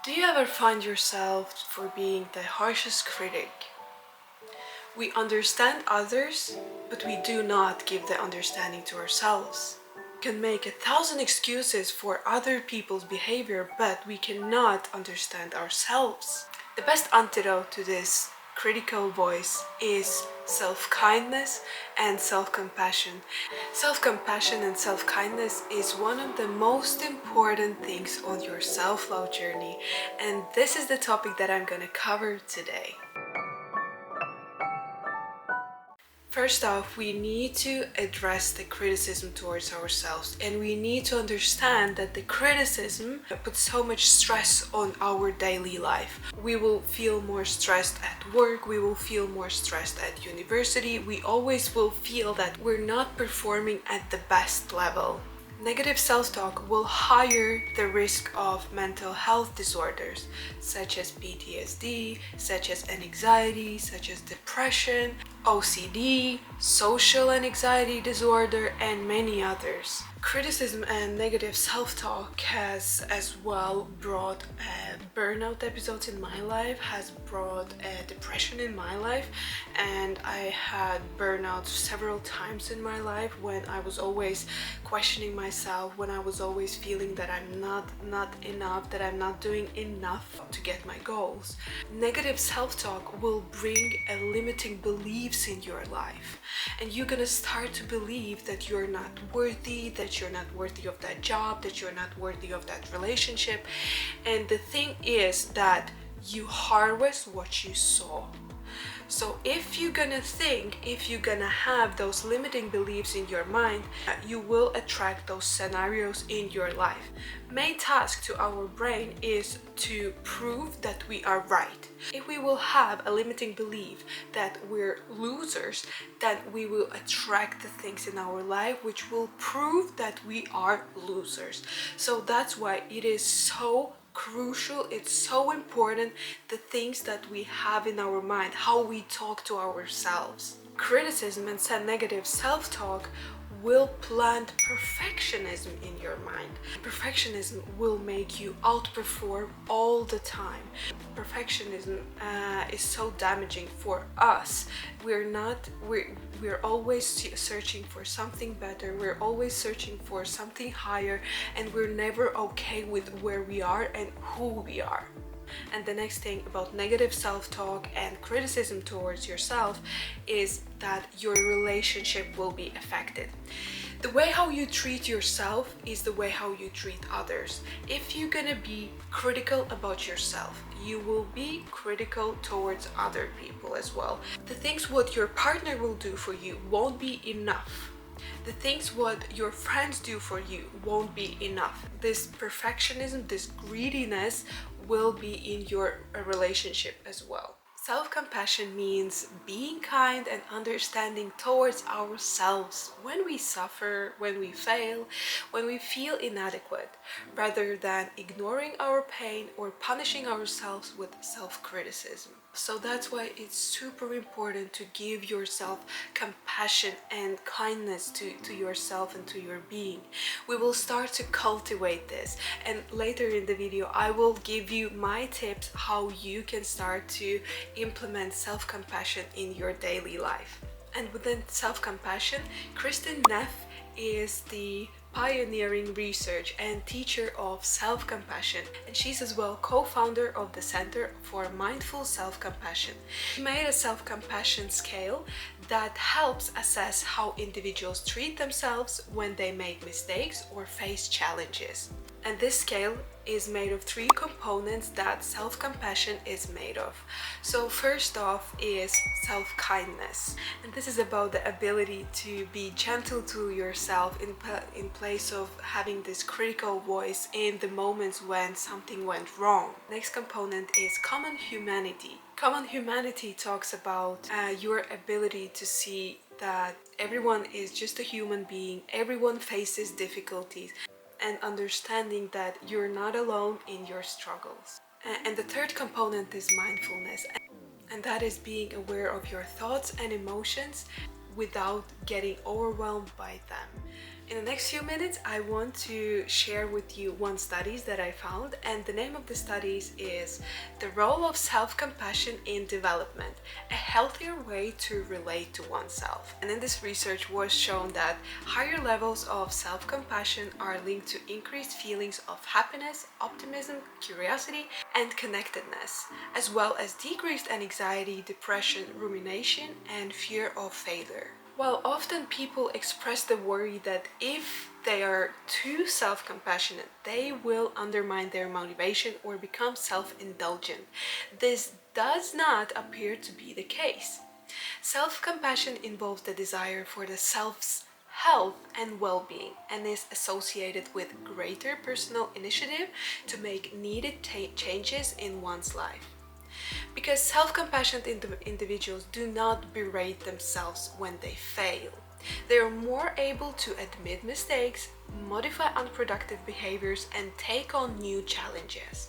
Do you ever find yourself for being the harshest critic? We understand others, but we do not give the understanding to ourselves. We can make 1,000 excuses for other people's behavior, but we cannot understand ourselves. The best antidote to this critical voice is self-kindness and self-compassion. Self-compassion and self-kindness is one of the most important things on your self-love journey, and this is the topic that I'm going to cover today. First off, we need to address the criticism towards ourselves, and we need to understand that the criticism puts so much stress on our daily life. We will feel more stressed at work, we will feel more stressed at university, we always will feel that we're not performing at the best level. Negative self-talk will higher the risk of mental health disorders such as PTSD, such as anxiety, such as depression, OCD, social anxiety disorder, and many others. Criticism and negative self-talk has as well brought burnout episodes in my life, has brought depression in my life, and I had burnout several times in my life when I was always questioning myself, when I was always feeling that I'm not enough, that I'm not doing enough to get my goals. Negative self-talk will bring a limiting beliefs in your life, and you're gonna start to believe that you're not worthy, that you're not worthy of that job, that you're not worthy of that relationship. And the thing is that you harvest what you sow. So if you're gonna have those limiting beliefs in your mind, you will attract those scenarios in your life. Main task to our brain is to prove that we are right. If we will have a limiting belief that we're losers, then we will attract the things in our life which will prove that we are losers. So that's why it is so crucial, it's so important, the things that we have in our mind, how we talk to ourselves. Criticism and negative self-talk will plant perfectionism in your mind. Perfectionism will make you outperform all the time. Perfectionism is so damaging for us. We're always searching for something better, we're always searching for something higher, and we're never okay with where we are and who we are. And the next thing about negative self-talk and criticism towards yourself is that your relationship will be affected. The way how you treat yourself is the way how you treat others. If you're gonna be critical about yourself, you will be critical towards other people as well. The things what your partner will do for you won't be enough. The things what your friends do for you won't be enough. This perfectionism, this greediness will be in your relationship as well. Self-compassion means being kind and understanding towards ourselves when we suffer, when we fail, when we feel inadequate, rather than ignoring our pain or punishing ourselves with self-criticism. So that's why it's super important to give yourself compassion and kindness to yourself and to your being. We will start to cultivate this, and later in the video I will give you my tips how you can start to implement self-compassion in your daily life. And within self-compassion, Kristin Neff is the pioneering research and teacher of self-compassion, and she's as well co-founder of the Center for Mindful Self-Compassion. She made a self-compassion scale that helps assess how individuals treat themselves when they make mistakes or face challenges. And this scale is made of 3 components that self-compassion is made of. So first off is self-kindness, and this is about the ability to be gentle to yourself in place of having this critical voice in the moments when something went wrong. Next component is common humanity. Common humanity talks about your ability to see that everyone is just a human being, everyone faces difficulties, and understanding that you're not alone in your struggles. And the third component is mindfulness, and that is being aware of your thoughts and emotions without getting overwhelmed by them. In the next few minutes, I want to share with you one studies that I found, and the name of the studies is The Role of Self-Compassion in Development, a Healthier Way to Relate to Oneself. And in this research was shown that higher levels of self-compassion are linked to increased feelings of happiness, optimism, curiosity, and connectedness, as well as decreased anxiety, depression, rumination, and fear of failure. While often people express the worry that if they are too self-compassionate, they will undermine their motivation or become self-indulgent, this does not appear to be the case. Self-compassion involves the desire for the self's health and well-being and is associated with greater personal initiative to make needed changes in one's life. Because self-compassionate individuals do not berate themselves when they fail. They are more able to admit mistakes, modify unproductive behaviors, and take on new challenges.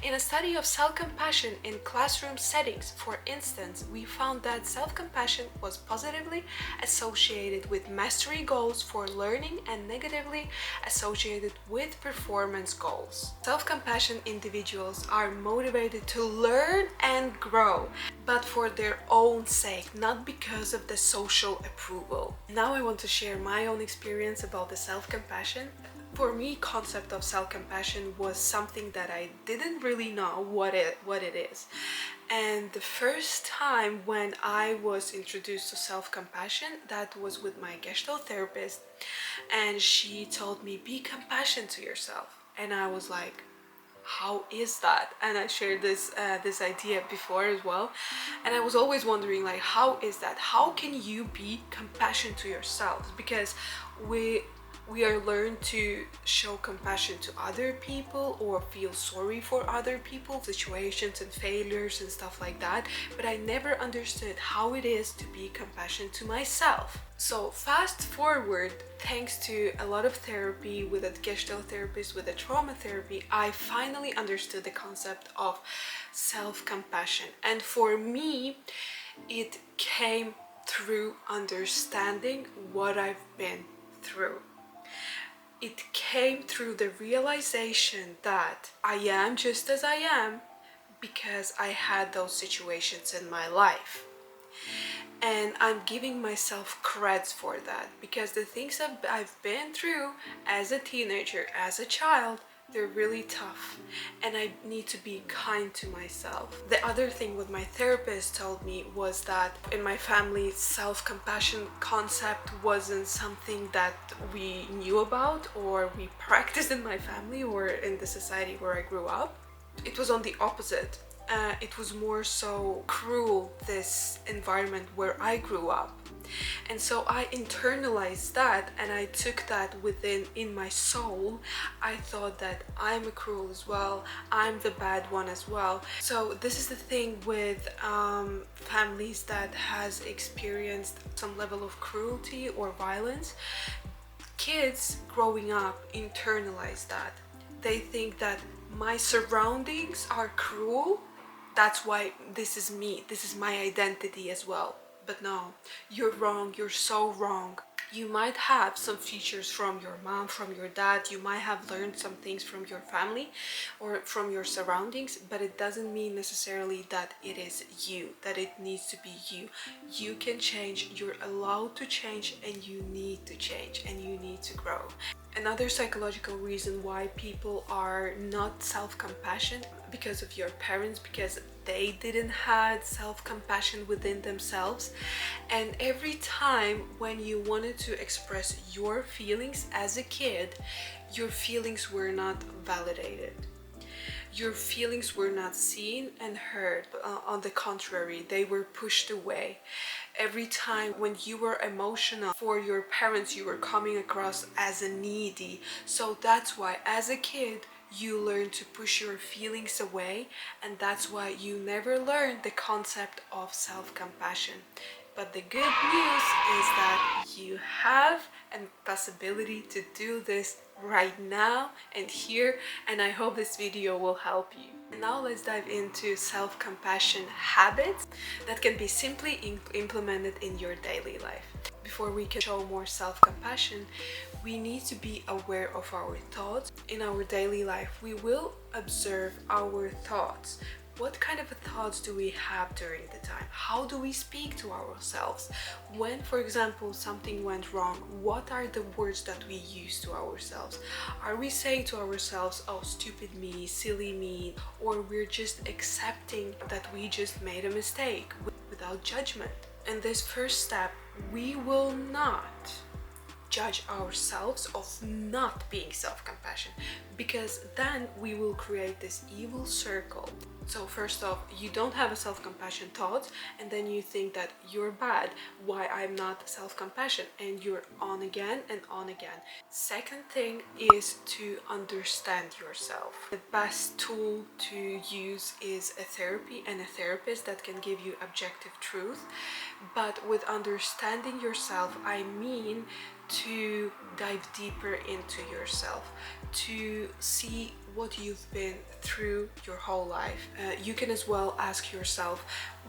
In a study of self-compassion in classroom settings, for instance, we found that self-compassion was positively associated with mastery goals for learning and negatively associated with performance goals. Self-compassion individuals are motivated to learn and grow, but for their own sake, not because of the social approval. Now I want to share my own experience about the self-compassion. For me, concept of self-compassion was something that I didn't really know what it is. And the first time when I was introduced to self-compassion, that was with my Gestalt therapist, and she told me, be compassionate to yourself. And I was like, how is that? And I shared this idea before as well, and I was always wondering, like, how is that? How can you be compassionate to yourselves? Because we are learned to show compassion to other people or feel sorry for other people's situations and failures and stuff like that, but I never understood how it is to be compassionate to myself. So fast forward, thanks to a lot of therapy with a Gestalt therapist, with a trauma therapy, I finally understood the concept of self-compassion. And for me, it came through understanding what I've been through. It came through the realization that I am just as I am because I had those situations in my life. And I'm giving myself credits for that, because the things that I've been through as a teenager, as a child, they're really tough, and I need to be kind to myself. The other thing what my therapist told me was that in my family, self-compassion concept wasn't something that we knew about or we practiced in my family or in the society where I grew up. It was on the opposite. It was more so cruel, this environment where I grew up. And so I internalized that, and I took that in my soul. I thought that I'm a cruel as well, I'm the bad one as well. So this is the thing with families that has experienced some level of cruelty or violence. Kids growing up internalize that. They think that my surroundings are cruel, that's why this is me, this is my identity as well. But no, you're wrong, you're so wrong. You might have some features from your mom, from your dad, you might have learned some things from your family or from your surroundings, but it doesn't mean necessarily that it is you, that it needs to be you. You can change, you're allowed to change, and you need to change, and you need to grow. Another psychological reason why people are not self-compassionate because of your parents, because they didn't have self-compassion within themselves. And every time when you wanted to express your feelings as a kid, your feelings were not validated. Your feelings were not seen and heard. On the contrary, they were pushed away. Every time when you were emotional for your parents, you were coming across as a needy. So that's why as a kid, you learn to push your feelings away, and that's why you never learned the concept of self-compassion. But the good news is that you have a possibility to do this right now and here, and I hope this video will help you. And now let's dive into self-compassion habits that can be simply implemented in your daily life. before we can show more self-compassion, we need to be aware of our thoughts. In our daily life, we will observe our thoughts. What kind of thoughts do we have during the time? How do we speak to ourselves? When, for example, something went wrong, what are the words that we use to ourselves? Are we saying to ourselves, oh, stupid me, silly me, or we're just accepting that we just made a mistake without judgment? In this first step, we will not judge ourselves of not being self-compassion, because then we will create this evil circle. So first off, you don't have a self-compassion thought, and then you think that you're bad, why I'm not self-compassion, and you're on again and on again. Second thing is to understand yourself. The best tool to use is a therapy and a therapist that can give you objective truth. But with understanding yourself, I mean to dive deeper into yourself, to see what you've been through your whole life. You can as well ask yourself,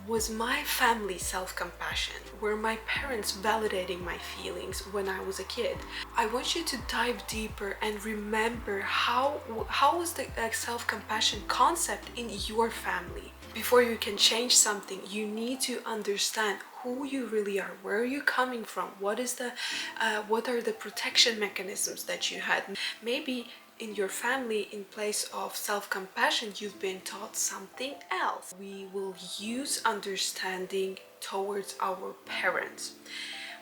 was my family self-compassion? Were my parents validating my feelings when I was a kid? I want you to dive deeper and remember how was the self-compassion concept in your family. Before you can change something, you need to understand who you really are, where are you coming from, what are the protection mechanisms that you had. Maybe in your family, in place of self-compassion, you've been taught something else. We will use understanding towards our parents.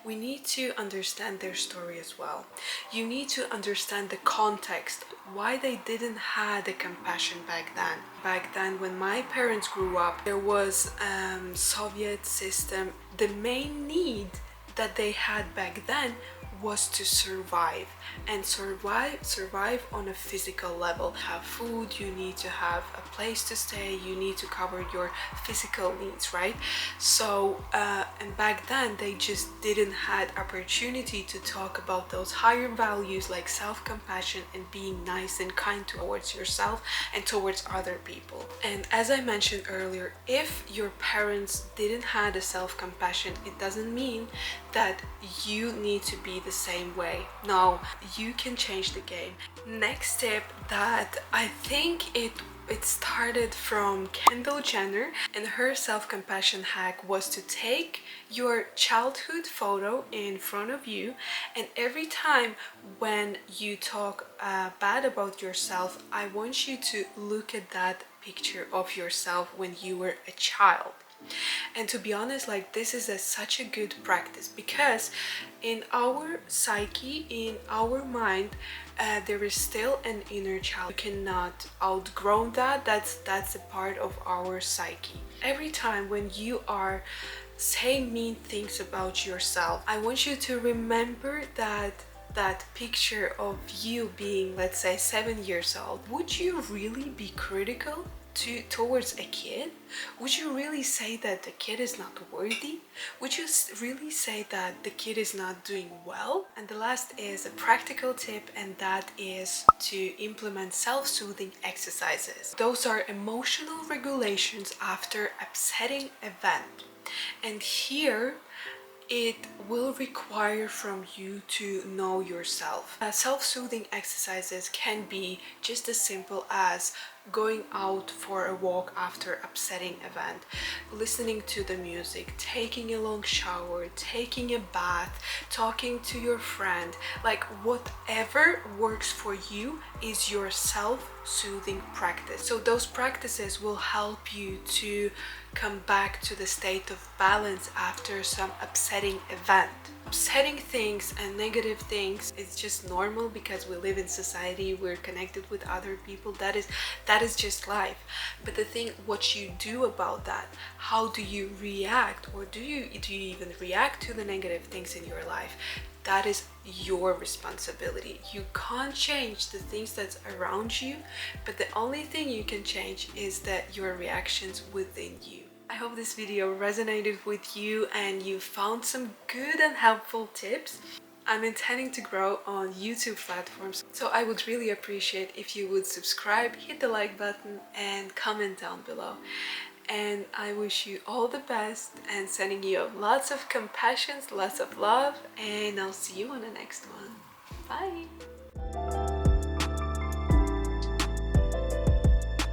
We need to understand their story as well. You need to understand the context, why they didn't have the compassion back then. Back then, when my parents grew up, there was Soviet system. The main need that they had back then was to survive, and survive on a physical level. Have food, you need to have a place to stay, you need to cover your physical needs, right? So and back then they just didn't had opportunity to talk about those higher values like self-compassion and being nice and kind towards yourself and towards other people. And as I mentioned earlier, if your parents didn't had a self-compassion, it doesn't mean that you need to be the same way. No, you can change the game. Next tip that I think it started from Kendall Jenner, and her self-compassion hack was to take your childhood photo in front of you, and every time when you talk bad about yourself, I want you to look at that picture of yourself when you were a child. And to be honest, like, this is such a good practice, because in our psyche, in our mind, there is still an inner child. You cannot outgrow that. That's a part of our psyche. Every time when you are saying mean things about yourself, I want you to remember that picture of you being, let's say, 7 years old. Would you really be critical towards a kid? Would you really say that the kid is not worthy? Would you really say that the kid is not doing well? And the last is a practical tip, and that is to implement self-soothing exercises. Those are emotional regulations after upsetting event. And here it will require from you to know yourself. Self-soothing exercises can be just as simple as going out for a walk after upsetting event, listening to the music, taking a long shower, taking a bath, talking to your friend. Like, whatever works for you is your self-soothing practice. So those practices will help you to come back to the state of balance after some upsetting event. Upsetting things and negative things is just normal, because we live in society, we're connected with other people. That is just life. But the thing, what you do about that, how do you react, or do you even react to the negative things in your life? That is your responsibility. You can't change the things that's around you, but the only thing you can change is that your reactions within you. I hope this video resonated with you and you found some good and helpful tips. I'm intending to grow on YouTube platforms, so I would really appreciate if you would subscribe, hit the like button, and comment down below. And I wish you all the best and sending you lots of compassion, lots of love, and I'll see you on the next one. Bye!